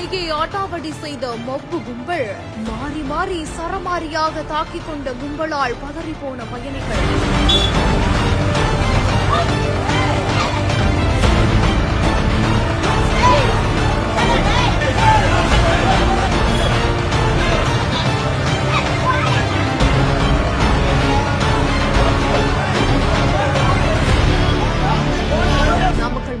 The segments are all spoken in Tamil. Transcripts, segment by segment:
அருகே ஆட்டாவடி செய்த மொப்பு கும்பல். மாறி மாறி சரமாரியாக தாக்கிக் கொண்ட கும்பலால் பதறிப்போன பயணிகள்.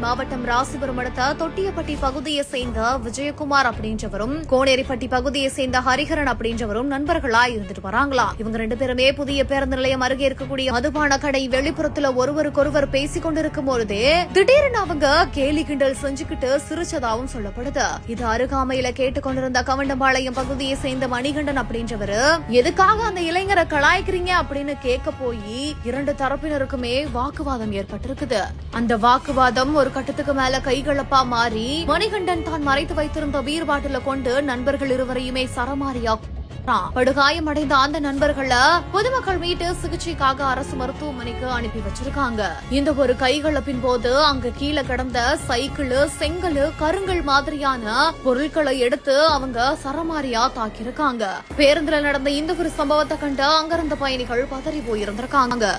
மாவட்டம் ராசிபுரம் அடுத்த தொட்டியப்பட்டி பகுதியை சேர்ந்த விஜயகுமார் அப்படின்றவரும் கோனேரிப்பட்டி பகுதியை சேர்ந்த ஹரிஹரன் அப்படின்றவரும் நண்பர்களா இருந்துட்டு வராங்களா. இவங்க 2 பேருமே புதிய பேருந்து நிலையம் அருகே இருக்கக்கூடிய மதுபான கடை வெளிப்புறத்துல ஒருவருக்கொருவர் பேசிக் கொண்டிருக்கும் பொழுதே திடீர்னு அவங்க கேலி கிண்டல் செஞ்சுக்கிட்டு சிரிச்சதாவும் சொல்லப்படுது. இது அருகாமையில கேட்டுக்கொண்டிருந்த கவண்டம்பாளையம் பகுதியை சேர்ந்த மணிகண்டன் அப்படின்றவரு எதுக்காக அந்த இளைஞரை கலாய்க்கிறீங்க அப்படின்னு கேட்க போய் 2 தரப்பினருக்குமே வாக்குவாதம் ஏற்பட்டிருக்குது. அந்த வாக்குவாதம் ஒரு கட்டத்துக்கு மேல கைகலப்பா மாறி மணிகண்டன் தான் மறைத்து வைத்திருந்த பீர் பாட்டில கொண்டு நண்பர்கள் இருவரையுமே சரமாரியா படுகாயமடைந்த அந்த நண்பர்களை பொதுமக்கள் மீட்டு சிகிச்சைக்காக அரசு மருத்துவமனைக்கு அனுப்பி வச்சிருக்காங்க. இந்த ஒரு கைகலப்பின் போது அங்க கீழே கிடந்த சைக்கிள், செங்கல், கருங்கல் மாதிரியான பொருட்களை எடுத்து அவங்க சரமாரியா தாக்கியிருக்காங்க. பேருந்துல நடந்த இந்த ஒரு சம்பவத்தை கண்டு அங்கிருந்த பயணிகள் பதறி போயிருந்திருக்காங்க.